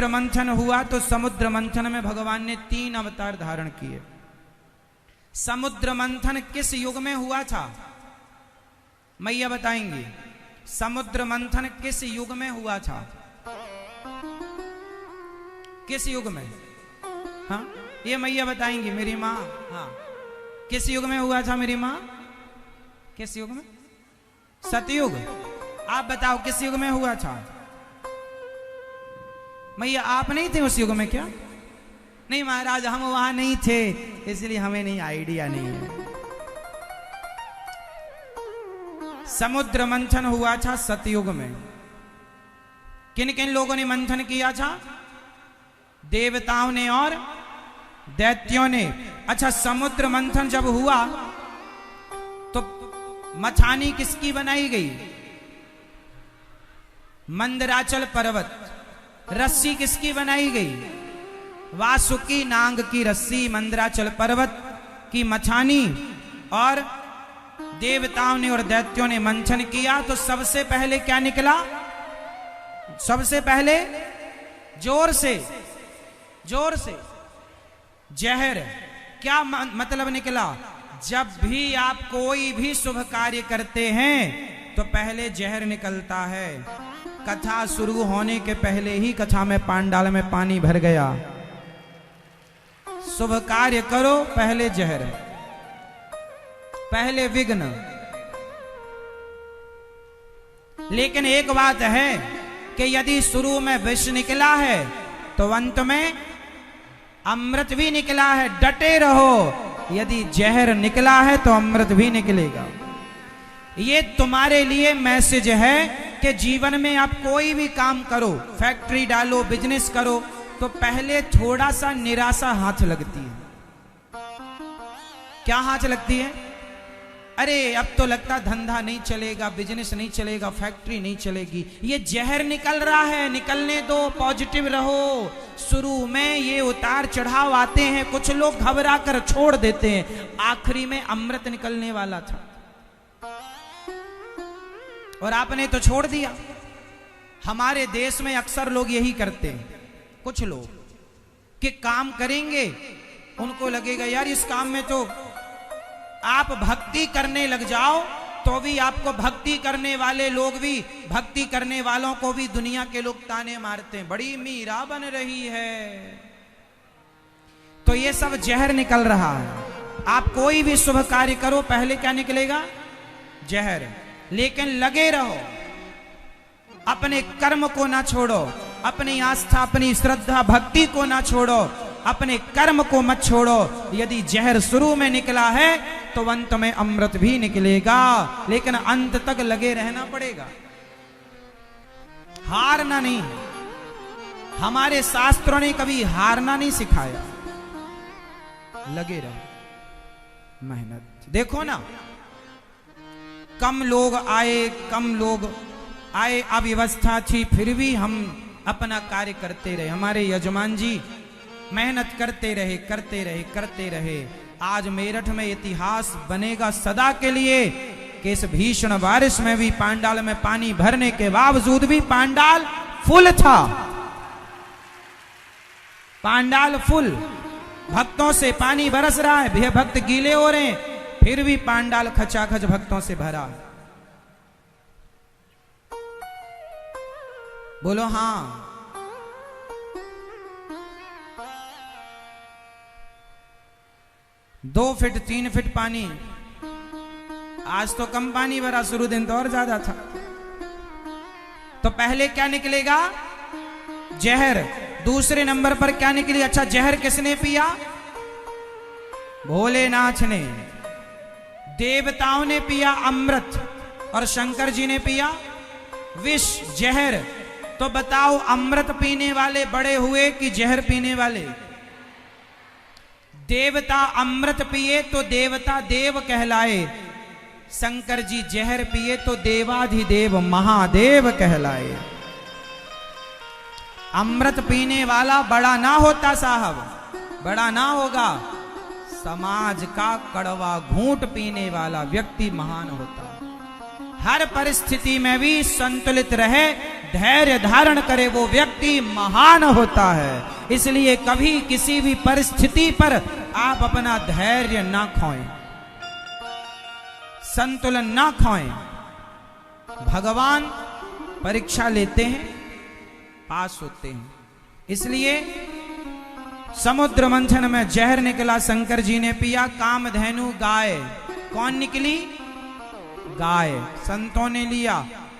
समुद्र मंथन हुआ तो समुद्र मंथन में भगवान ने 3 अवतार धारण किए। समुद्र मंथन किस युग में हुआ था? मैया बताएंगी। समुद्र मंथन किस युग में हुआ था? किस युग में? हाँ, ये मैया बताएंगी, मेरी माँ। हाँ, किस युग में हुआ था मेरी माँ? किस युग में? सतयुग। आप बताओ किस युग में हुआ था? मैया आप नहीं थे उस युग में क्या? नहीं महाराज, हम वहां नहीं थे, इसलिए हमें नहीं आइडिया नहीं है। समुद्र मंथन हुआ था सतयुग में। किन किन लोगों ने मंथन किया था? देवताओं ने और दैत्यों ने। अच्छा, समुद्र मंथन जब हुआ तो मछानी किसकी बनाई गई? मंदराचल पर्वत। रस्सी किसकी बनाई गई? वासुकी नाग की रस्सी, मंदराचल पर्वत की मछानी। और देवताओं ने और दैत्यों ने मंथन किया तो सबसे पहले क्या निकला? सबसे पहले जोर से जहर। क्या मतलब निकला? जब भी आप कोई भी शुभ कार्य करते हैं तो पहले जहर निकलता है। कथा शुरू होने के पहले ही कथा में पांडाल में पानी भर गया। शुभ कार्य करो, पहले जहर, पहले विघ्न। लेकिन एक बात है कि यदि शुरू में विष निकला है तो अंत में अमृत भी निकला है। डटे रहो, यदि जहर निकला है तो अमृत भी निकलेगा। ये तुम्हारे लिए मैसेज है कि जीवन में आप कोई भी काम करो, फैक्ट्री डालो, बिजनेस करो, तो पहले थोड़ा सा निराशा हाथ लगती है। क्या हाथ लगती है? अरे अब तो लगता धंधा नहीं चलेगा, बिजनेस नहीं चलेगा, फैक्ट्री नहीं चलेगी। ये जहर निकल रहा है, निकलने दो, पॉजिटिव रहो। शुरू में ये उतार चढ़ाव आते हैं, कुछ लोग घबरा कर छोड़ देते हैं, आखिरी में अमृत निकलने वाला था और आपने तो छोड़ दिया। हमारे देश में अक्सर लोग यही करते हैं, कुछ लोग कि काम करेंगे, उनको लगेगा यार इस काम में तो आप भक्ति करने लग जाओ तो भी आपको भक्ति करने वाले लोग भी, भक्ति करने वालों को भी दुनिया के लोग ताने मारते हैं, बड़ी मीरा बन रही है। तो ये सब जहर निकल रहा है। आप कोई भी शुभ कार्य करो, पहले क्या निकलेगा? जहर। लेकिन लगे रहो, अपने कर्म को ना छोड़ो, अपनी आस्था, अपनी श्रद्धा, भक्ति को ना छोड़ो, अपने कर्म को मत छोड़ो। यदि जहर शुरू में निकला है तो अंत में अमृत भी निकलेगा, लेकिन अंत तक लगे रहना पड़ेगा, हारना नहीं। हमारे शास्त्रों ने कभी हारना नहीं सिखाया, लगे रहो, मेहनत। देखो ना, कम लोग आए, अव्यवस्था थी, फिर भी हम अपना कार्य करते रहे। हमारे यजमान जी मेहनत करते रहे। आज मेरठ में इतिहास बनेगा सदा के लिए कि इस भीषण बारिश में भी पांडाल में पानी भरने के बावजूद भी पांडाल फुल था। पांडाल फुल, भक्तों से पानी बरस रहा है, भक्त गीले हो रहे हैं, फिर भी पांडाल खचाखच भक्तों से भरा। बोलो हाँ। दो फीट 3 फीट पानी, आज तो कम पानी भरा, शुरू दिन तो और ज्यादा था। तो पहले क्या निकलेगा? जहर। दूसरे नंबर पर क्या निकली? अच्छा, जहर किसने पिया? भोलेनाथ ने। देवताओं ने पिया अमृत और शंकर जी ने पिया विष, जहर। तो बताओ, अमृत पीने वाले बड़े हुए कि जहर पीने वाले? देवता अमृत पिए तो देवता देव कहलाए, शंकर जी जहर पिए तो देवाधिदेव महादेव कहलाए। अमृत पीने वाला बड़ा ना होता साहब, बड़ा ना होगा, समाज का कड़वा घूंट पीने वाला व्यक्ति महान होता। हर परिस्थिति में भी संतुलित रहे, धैर्य धारण करे वो व्यक्ति महान होता है। इसलिए कभी किसी भी परिस्थिति पर आप अपना धैर्य ना खोएं, संतुलन ना खोएं। भगवान परीक्षा लेते हैं, पास होते हैं। इसलिए समुद्र मंथन में जहर निकला, शंकर जी ने पिया, कामधेनु गाय। कौन निकली? गाय। संतों ने लिया।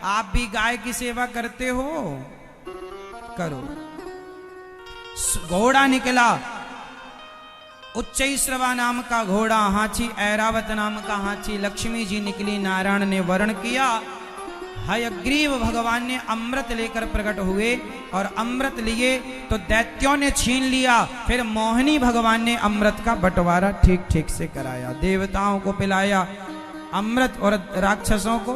आप भी गाय की सेवा करते हो? करो। घोड़ा निकला, उच्चैश्रवा नाम का घोड़ा, हाथी ऐरावत नाम का हाथी। लक्ष्मी जी निकली, नारायण ने वर्ण किया। हयग्रीव भगवान ने अमृत लेकर प्रकट हुए और अमृत लिए तो दैत्यों ने छीन लिया। फिर मोहिनी भगवान ने अमृत का बंटवारा ठीक ठीक से कराया, देवताओं को पिलाया अमृत और राक्षसों को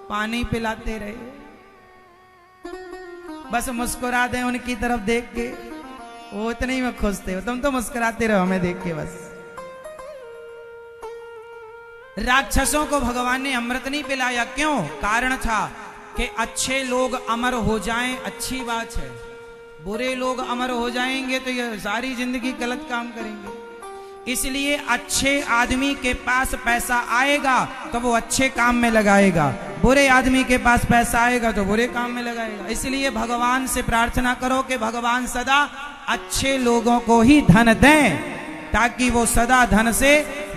पानी पिलाते रहे। बस मुस्कुरा दे उनकी तरफ देख के, वो इतने ही में खुश थे। तुम तो मुस्कुराते रहो हमें देख के बस। राक्षसों को भगवान ने अमृत नहीं पिलाया, क्यों? कारण था कि अच्छे लोग अमर हो जाएं, अच्छी बात है। बुरे लोग अमर हो जाएंगे तो ये सारी जिंदगी गलत काम करेंगे। इसलिए अच्छे आदमी के पास पैसा आएगा तो वो अच्छे काम में लगाएगा, बुरे आदमी के पास पैसा आएगा तो बुरे काम में लगाएगा। इसलिए भगवान से प्रार्थना करो कि भगवान सदा अच्छे लोगों को ही धन दें, ताकि वो सदा धन से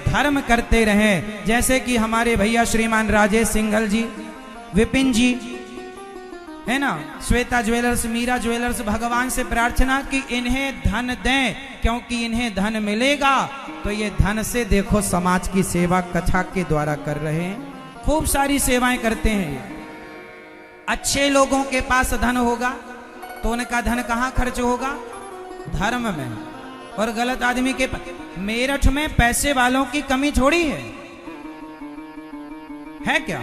धर्म करते रहें। जैसे कि हमारे भैया श्रीमान राजेश सिंघल जी, विपिन जी है ना, श्वेता ज्वेलर्स, मीरा ज्वेलर्स, भगवान से प्रार्थना कि इन्हें धन दें, क्योंकि इन्हें धन मिलेगा तो ये धन से देखो समाज की सेवा कथा के द्वारा कर रहे हैं, खूब सारी सेवाएं करते हैं ये। अच्छे लोगों के पास धन होगा तो उनका धन कहां खर्च होगा? धर्म में। और गलत आदमी के पास, मेरठ में पैसे वालों की कमी थोड़ी है क्या?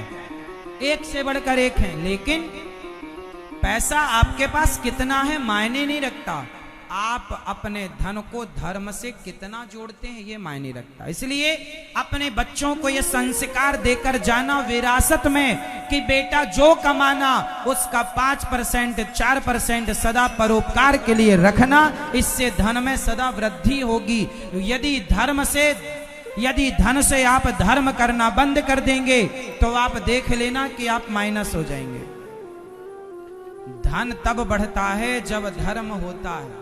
एक से बढ़कर एक है, लेकिन पैसा आपके पास कितना है मायने नहीं रखता, आप अपने धन को धर्म से कितना जोड़ते हैं ये मायने रखता। इसलिए अपने बच्चों को ये संस्कार देकर जाना विरासत में कि बेटा जो कमाना उसका 5% 4% सदा परोपकार के लिए रखना, इससे धन में सदा वृद्धि होगी। यदि धन से आप धर्म करना बंद कर देंगे तो आप देख लेना कि आप माइनस हो जाएंगे। धन तब बढ़ता है जब धर्म होता है।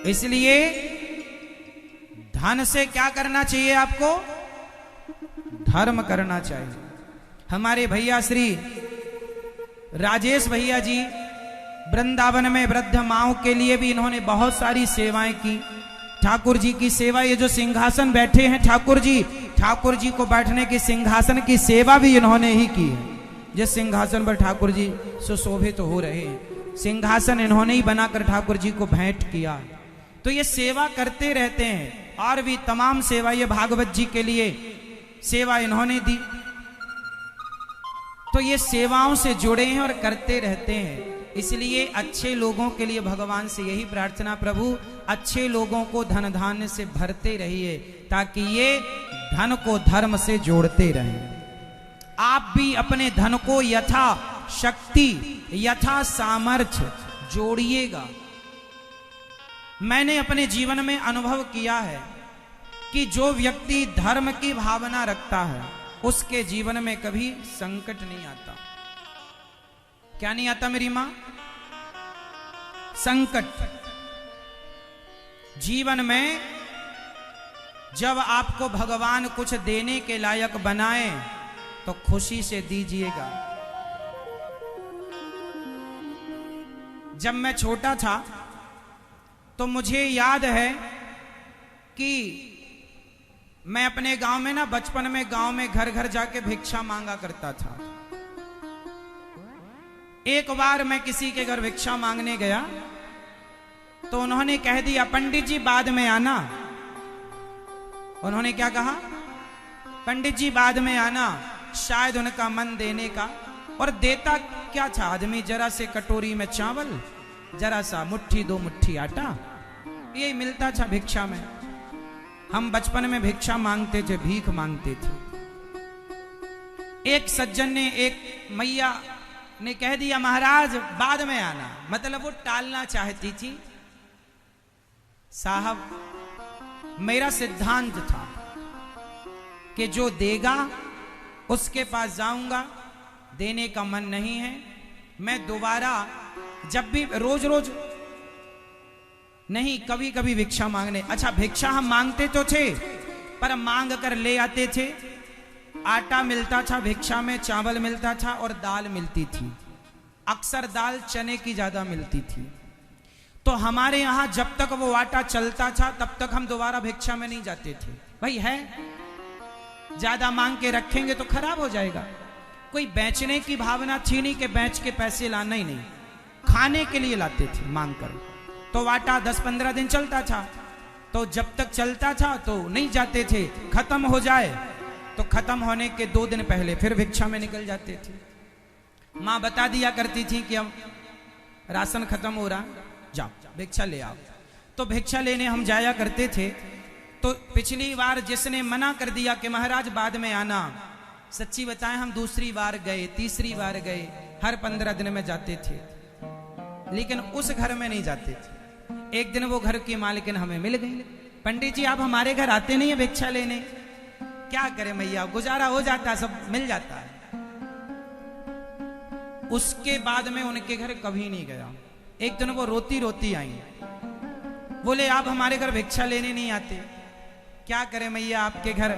इसलिए धन से क्या करना चाहिए? आपको धर्म करना चाहिए। हमारे भैया श्री राजेश भैया जी वृंदावन में वृद्ध माओं के लिए भी इन्होंने बहुत सारी सेवाएं की। ठाकुर जी की सेवा, ये जो सिंहासन बैठे हैं ठाकुर जी को बैठने की सिंहासन की सेवा भी इन्होंने ही की है। जिस सिंहासन पर ठाकुर जी सुशोभित हो रहे हैं, सिंहासन इन्होंने ही बनाकर ठाकुर जी को भेंट किया। तो ये सेवा करते रहते हैं। और भी तमाम सेवा, ये भागवत जी के लिए सेवा इन्होंने दी। तो ये सेवाओं से जुड़े हैं और करते रहते हैं। इसलिए अच्छे लोगों के लिए भगवान से यही प्रार्थना, प्रभु अच्छे लोगों को धन धान्य से भरते रहिए, ताकि ये धन को धर्म से जोड़ते रहें। आप भी अपने धन को यथा शक्ति यथा सामर्थ्य जोड़िएगा। मैंने अपने जीवन में अनुभव किया है कि जो व्यक्ति धर्म की भावना रखता है उसके जीवन में कभी संकट नहीं आता। क्या नहीं आता मेरी मां? संकट। जीवन में जब आपको भगवान कुछ देने के लायक बनाए तो खुशी से दीजिएगा। जब मैं छोटा था तो मुझे याद है कि मैं अपने गांव में ना, बचपन में गांव में घर घर जाके भिक्षा मांगा करता था। एक बार मैं किसी के घर भिक्षा मांगने गया तो उन्होंने कह दिया, पंडित जी बाद में आना। उन्होंने क्या कहा? पंडित जी बाद में आना। शायद उनका मन देने का, और देता क्या था आदमी? जरा से कटोरी में चावल, जरा सा मुट्ठी दो मुट्ठी आटा, यही मिलता था भिक्षा में। हम बचपन में भिक्षा मांगते थे, भीख मांगते थे। एक सज्जन ने एक मैया ने कह दिया महाराज बाद में आना, मतलब वो टालना चाहती थी। साहब मेरा सिद्धांत था कि जो देगा उसके पास जाऊंगा, देने का मन नहीं है। मैं दोबारा जब भी रोज रोज नहीं, कभी कभी भिक्षा मांगने, अच्छा भिक्षा हम मांगते तो थे पर मांग कर ले आते थे। आटा मिलता था भिक्षा में, चावल मिलता था और दाल मिलती थी। अक्सर दाल चने की ज्यादा मिलती थी। तो हमारे यहां जब तक वो आटा चलता था तब तक हम दोबारा भिक्षा में नहीं जाते थे। भाई है, ज्यादा मांग के रखेंगे तो खराब हो जाएगा। कोई बेचने की भावना थी नहीं कि बेच के पैसे लाना ही नहीं, खाने के लिए लाते थे मांग कर। तो आटा 10-15 दिन चलता था, तो जब तक चलता था तो नहीं जाते थे। खत्म हो जाए तो खत्म होने के 2 दिन पहले फिर भिक्षा में निकल जाते थे। माँ बता दिया करती थी कि अब राशन खत्म हो रहा, जाओ भिक्षा ले आओ। तो भिक्षा लेने हम जाया करते थे। तो पिछली बार जिसने मना कर दिया कि महाराज बाद में आना, सच्ची बताएं हम दूसरी बार गए, तीसरी बार गए, हर 15 दिन में जाते थे, लेकिन उस घर में नहीं जाते थे। एक दिन वो घर की मालकिन हमें मिल गई। पंडित जी आप हमारे घर आते नहीं है भिक्षा लेने? क्या करें मैया, गुजारा हो जाता, सब मिल जाता है। उसके बाद में उनके घर कभी नहीं गया। एक दिन वो रोती रोती आई, बोले आप हमारे घर भिक्षा लेने नहीं आते। क्या करें मैया, आपके घर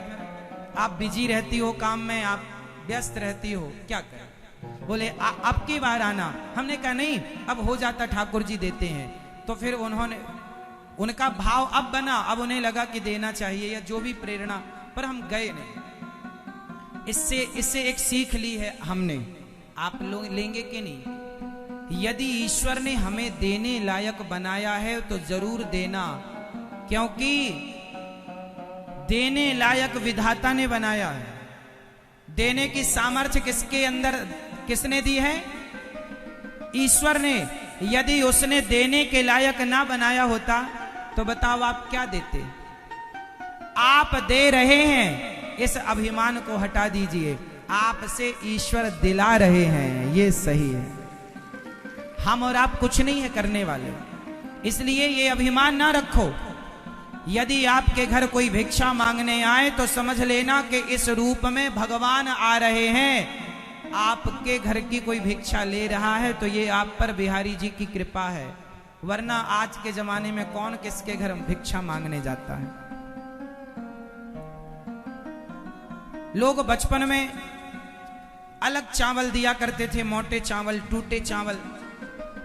आप बिजी रहती हो, काम में आप व्यस्त रहती हो, क्या करें। बोले अब की बार आना। हमने कहा नहीं, अब हो जाता, ठाकुर जी देते हैं। तो फिर उन्होंने, उनका भाव अब बना, अब उन्हें लगा कि देना चाहिए या जो भी प्रेरणा, पर हम गए नहीं। इससे एक सीख ली है हमने, आप लोग लेंगे कि नहीं? यदि ईश्वर ने हमें देने लायक बनाया है तो जरूर देना, क्योंकि देने लायक विधाता ने बनाया है। देने की सामर्थ्य किसके अंदर, किसने दी है? ईश्वर ने। यदि उसने देने के लायक ना बनाया होता तो बताओ आप क्या देते? आप दे रहे हैं, इस अभिमान को हटा दीजिए। आपसे ईश्वर दिला रहे हैं, ये सही है। हम और आप कुछ नहीं है करने वाले, इसलिए ये अभिमान ना रखो। यदि आपके घर कोई भिक्षा मांगने आए तो समझ लेना कि इस रूप में भगवान आ रहे हैं। आपके घर की कोई भिक्षा ले रहा है तो ये आप पर बिहारी जी की कृपा है, वरना आज के जमाने में कौन किसके घर भिक्षा मांगने जाता है। लोग बचपन में अलग चावल दिया करते थे, मोटे चावल, टूटे चावल।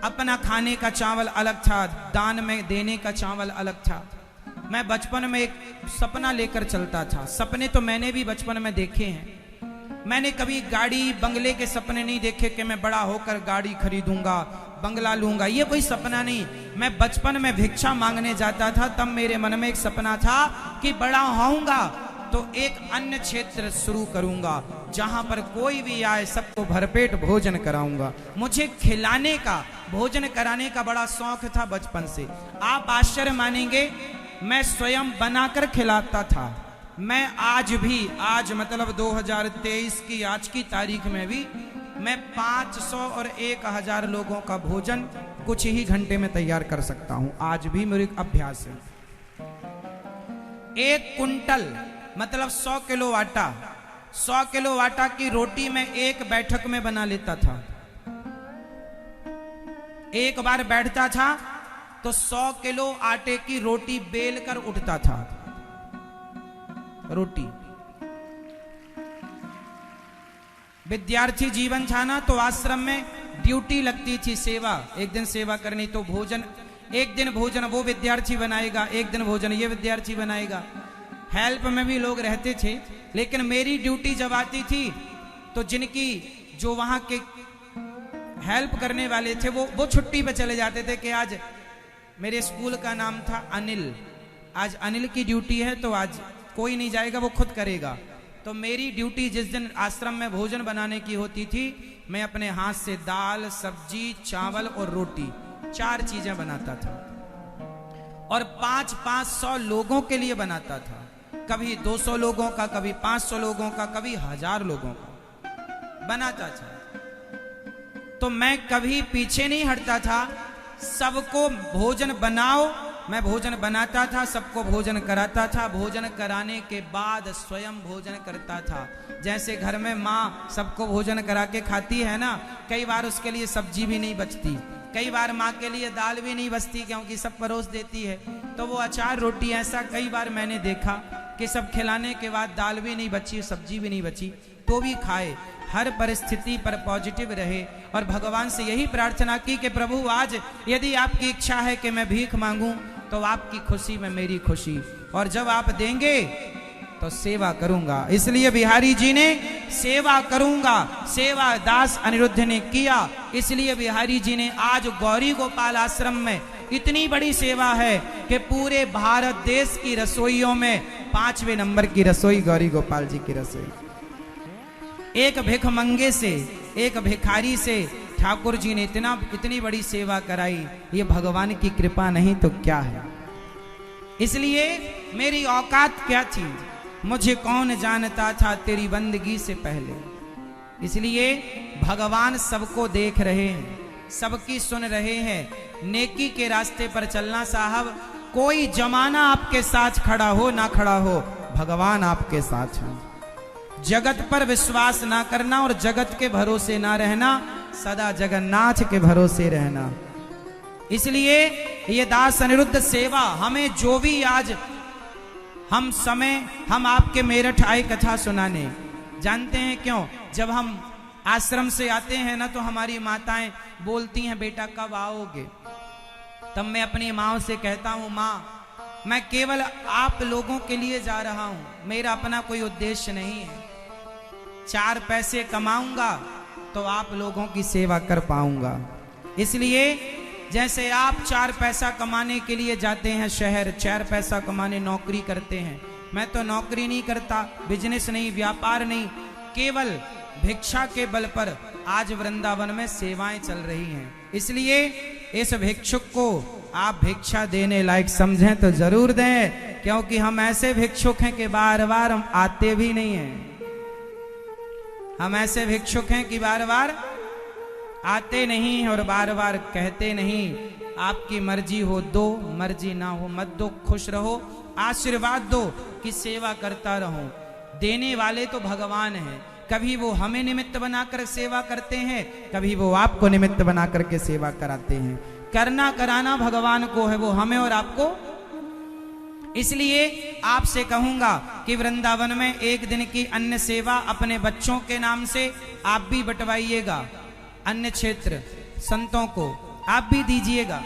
अपना खाने का चावल अलग था, दान में देने का चावल अलग था। मैं बचपन में एक सपना लेकर चलता था। सपने तो मैंने भी बचपन में देखे हैं। मैंने कभी गाड़ी बंगले के सपने नहीं देखे कि मैं बड़ा होकर गाड़ी खरीदूंगा, बंगला लूंगा, ये कोई सपना नहीं। मैं बचपन में भिक्षा मांगने जाता था, तब मेरे मन में एक सपना था कि बड़ा होऊंगा तो एक अन्य क्षेत्र शुरू करूंगा, जहां पर कोई भी आए सबको भरपेट भोजन कराऊंगा। मुझे खिलाने का, भोजन कराने का बड़ा शौक था बचपन से। आप आश्चर्य मानेंगे, मैं स्वयं बनाकर खिलाता था। मैं आज भी, आज मतलब 2023 की आज की तारीख में भी मैं 500 और 1000 लोगों का भोजन कुछ ही घंटे में तैयार कर सकता हूं। आज भी मेरे अभ्यास है। 1 कुंटल मतलब 100 किलो आटा, 100 किलो आटा की रोटी मैं एक बैठक में बना लेता था। एक बार बैठता था तो 100 किलो आटे की रोटी बेल कर उठता था। रोटी, विद्यार्थी जीवन था ना, तो आश्रम में ड्यूटी लगती थी, सेवा, एक दिन सेवा करनी। तो भोजन, एक दिन भोजन वो विद्यार्थी बनाएगा, एक दिन भोजन ये विद्यार्थी बनाएगा। हेल्प में भी लोग रहते थे, लेकिन मेरी ड्यूटी जब आती थी तो जिनकी, जो वहां के हेल्प करने वाले थे वो छुट्टी पे चले जाते थे कि आज, मेरे स्कूल का नाम था अनिल, आज अनिल की ड्यूटी है तो आज कोई नहीं जाएगा, वो खुद करेगा। तो मेरी ड्यूटी जिस दिन आश्रम में भोजन बनाने की होती थी, मैं अपने हाथ से दाल, सब्जी, चावल और रोटी 4 चीजें बनाता था और 500 लोगों के लिए बनाता था। कभी 200 लोगों का, कभी 500 लोगों का, कभी 1000 लोगों का बनाता था। तो मैं कभी पीछे नहीं हटता था। सबको भोजन बनाओ, मैं भोजन बनाता था, सबको भोजन कराता था। भोजन कराने के बाद स्वयं भोजन करता था। जैसे घर में माँ सबको भोजन करा के खाती है ना, कई बार उसके लिए सब्जी भी नहीं बचती, कई बार माँ के लिए दाल भी नहीं बचती, क्योंकि सब परोस देती है। तो वो अचार रोटी, ऐसा कई बार मैंने देखा कि सब खिलाने के बाद दाल भी नहीं बची, सब्जी भी नहीं बची, तो भी खाए। हर परिस्थिति पर पॉजिटिव रहे और भगवान से यही प्रार्थना की कि प्रभु आज यदि आपकी इच्छा है कि मैं भीख मांगूं तो आपकी खुशी में मेरी खुशी, और जब आप देंगे तो सेवा करूंगा। इसलिए बिहारी जी ने सेवा करूंगा, सेवा दास अनिरुद्ध ने किया। इसलिए बिहारी जी ने आज गौरी गोपाल आश्रम में इतनी बड़ी सेवा है कि पूरे भारत देश की रसोइयों में 5वें नंबर की रसोई गौरी गोपाल जी की रसोई। एक भिखमंगे से, एक भिखारी से ठाकुर जी ने इतनी बड़ी सेवा कराई। ये भगवान की कृपा नहीं तो क्या है। इसलिए मेरी औकात क्या थी, मुझे कौन जानता था तेरी बंदगी से पहले। इसलिए भगवान सबको देख रहे हैं, सबकी सुन रहे हैं। नेकी के रास्ते पर चलना साहब, कोई जमाना आपके साथ खड़ा हो ना खड़ा हो, भगवान आपके साथ है। जगत पर विश्वास ना करना और जगत के भरोसे ना रहना, सदा जगन्नाथ के भरोसे रहना। इसलिए ये दास अनिरुद्ध सेवा हमें जो भी आज हम आपके मेरठ आए कथा सुनाने। जानते हैं क्यों? जब हम आश्रम से आते हैं ना तो हमारी माताएं बोलती हैं बेटा कब आओगे। तब मैं अपनी माँ से कहता हूँ माँ मैं केवल आप लोगों के लिए जा रहा हूँ, मेरा अपना कोई उद्देश्य नहीं है। 4 पैसे कमाऊंगा तो आप लोगों की सेवा कर पाऊंगा। इसलिए जैसे आप 4 पैसा कमाने के लिए जाते हैं शहर, 4 पैसा कमाने नौकरी करते हैं, मैं तो नौकरी नहीं करता, बिजनेस नहीं, व्यापार नहीं, केवल भिक्षा के बल पर आज वृंदावन में सेवाएं चल रही हैं। इसलिए इस भिक्षुक को आप भिक्षा देने लायक समझें तो जरूर दें, क्योंकि हम ऐसे भिक्षुक हैं कि बार बार हम आते भी नहीं हैं। हम ऐसे भिक्षुक हैं कि बार बार आते नहीं और बार बार कहते नहीं आपकी मर्जी हो दो, मर्जी ना हो मत दो, खुश रहो, आशीर्वाद दो कि सेवा करता रहो। देने वाले तो भगवान हैं, कभी वो हमें निमित्त बनाकर सेवा करते हैं, कभी वो आपको निमित्त बनाकर के सेवा कराते हैं। करना कराना भगवान को है, वो हमें और आपको। इसलिए आपसे कहूंगा कि वृंदावन में एक दिन की अन्न सेवा अपने बच्चों के नाम से आप भी बंटवाइएगा, अन्य क्षेत्र संतों को आप भी दीजिएगा।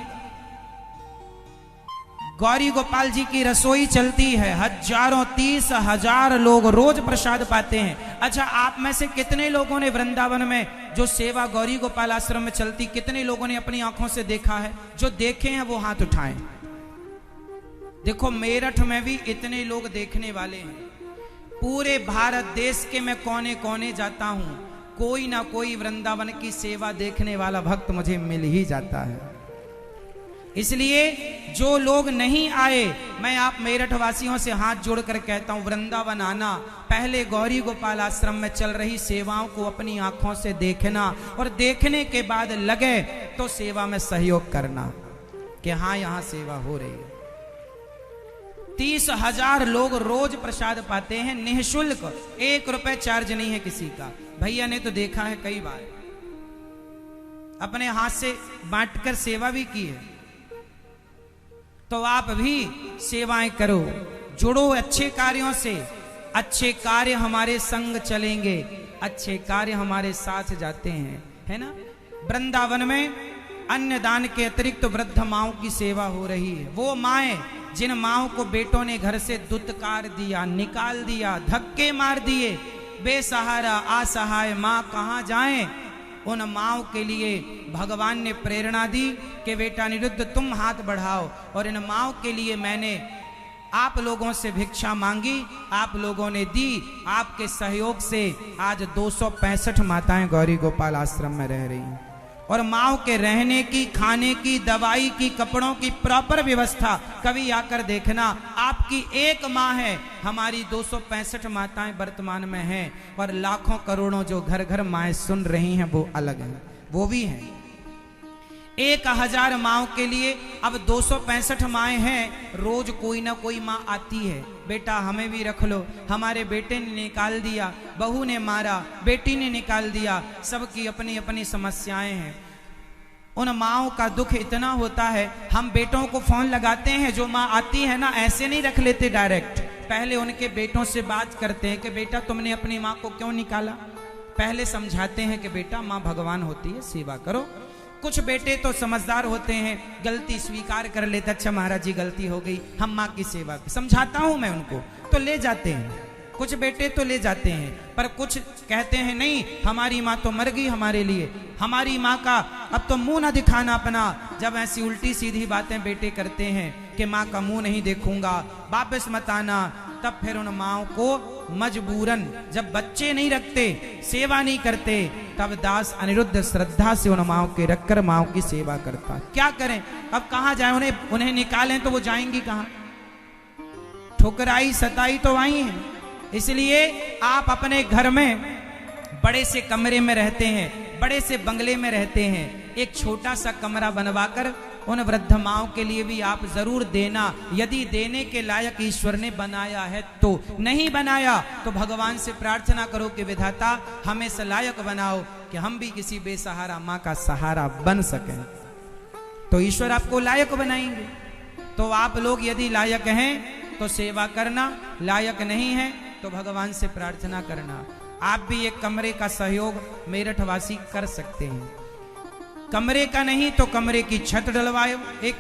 गौरी गोपाल जी की रसोई चलती है, हजारों 30,000 लोग रोज प्रसाद पाते हैं। अच्छा, आप में से कितने लोगों ने वृंदावन में जो सेवा गौरी गोपाल आश्रम में चलती, कितने लोगों ने अपनी आंखों से देखा है? जो देखे हैं वो हाथ उठाएं। देखो मेरठ में भी इतने लोग देखने वाले हैं। पूरे भारत देश के मैं कोने कोने जाता हूं, कोई ना कोई वृंदावन की सेवा देखने वाला भक्त मुझे मिल ही जाता है। इसलिए जो लोग नहीं आए, मैं आप मेरठ वासियों से हाथ जोड़कर कहता हूं वृंदावन आना, पहले गौरी गोपाल आश्रम में चल रही सेवाओं को अपनी आंखों से देखना और देखने के बाद लगे तो सेवा में सहयोग करना कि हाँ यहां सेवा हो रही है। 30,000 लोग रोज प्रसाद पाते हैं निःशुल्क, 1 रुपए चार्ज नहीं है किसी का। भैया ने तो देखा है कई बार, अपने हाथ से बांटकर सेवा भी की है। तो आप भी सेवाएं करो, जुड़ो अच्छे कार्यों से। अच्छे कार्य हमारे संग चलेंगे, अच्छे कार्य हमारे साथ जाते हैं, है ना। वृंदावन में अन्नदान के अतिरिक्त वृद्ध माओं की सेवा हो रही है। वो माएं जिन माओं को बेटों ने घर से दुत्कार दिया, निकाल दिया, धक्के मार दिए, बेसहारा असहाय माँ कहाँ जाएं, उन माओं के लिए भगवान ने प्रेरणा दी कि बेटा अनिरुद्ध तुम हाथ बढ़ाओ। और इन माओं के लिए मैंने आप लोगों से भिक्षा मांगी, आप लोगों ने दी। आपके सहयोग से आज 265 माताएं गौरी गोपाल आश्रम में रह रही हैं। और माओं के रहने की, खाने की, दवाई की, कपड़ों की प्रॉपर व्यवस्था कभी आकर देखना। आपकी एक माँ है, हमारी 265 माताएं वर्तमान में हैं, और लाखों करोड़ों जो घर घर माएं सुन रही हैं वो अलग है, वो भी हैं। 1000 माओं के लिए अब 265 माएँ हैं, रोज कोई ना कोई माँ आती है, बेटा हमें भी रख लो, हमारे बेटे ने निकाल दिया, बहू ने मारा, बेटी ने निकाल दिया, सबकी अपनी अपनी समस्याएं हैं। उन माओं का दुख इतना होता है, हम बेटों को फोन लगाते हैं, जो माँ आती है ना ऐसे नहीं रख लेते डायरेक्ट, पहले उनके बेटों से बात करते हैं कि बेटा तुमने अपनी माँ को क्यों निकाला, पहले समझाते हैं कि बेटा माँ भगवान होती है, सेवा करो। कुछ बेटे तो समझदार होते हैं, गलती स्वीकार कर लेते, अच्छा महाराज जी गलती हो गई, हम माँ की सेवा समझाता हूं मैं उनको, तो ले जाते हैं, कुछ बेटे तो ले जाते हैं, पर कुछ कहते हैं नहीं हमारी माँ तो मर गई हमारे लिए, हमारी माँ का अब तो मुंह ना दिखाना अपना। जब ऐसी उल्टी सीधी बातें बेटे करते हैं कि माँ का मुंह नहीं देखूंगा, वापस मत आना, तब फिर उन माओ को मजबूरन, जब बच्चे नहीं रखते, सेवा नहीं करते, तब दास अनिरुद्ध श्रद्धा से उन माओ के रखकर माओ की सेवा करता। क्या करें, अब कहाँ जाए, उन्हें निकालें तो वो जाएंगी कहाँ, ठुकराई सताई तो आई है। इसलिए आप अपने घर में बड़े से कमरे में रहते हैं, बड़े से बंगले में रहते हैं, एक छोटा सा कमरा बनवाकर उन वृद्ध माओं के लिए भी आप जरूर देना, यदि देने के लायक ईश्वर ने बनाया है तो। नहीं बनाया तो भगवान से प्रार्थना करो कि विधाता हमें से लायक बनाओ कि हम भी किसी बेसहारा माँ का सहारा बन सकें, तो ईश्वर आपको लायक बनाएंगे। तो आप लोग यदि लायक हैं तो सेवा करना, लायक नहीं है तो भगवान से प्रार्थना करना। आप भी एक कमरे का सहयोग मेरठवासी कर सकते हैं, कमरे का नहीं तो कमरे की छत डलवाओ, एक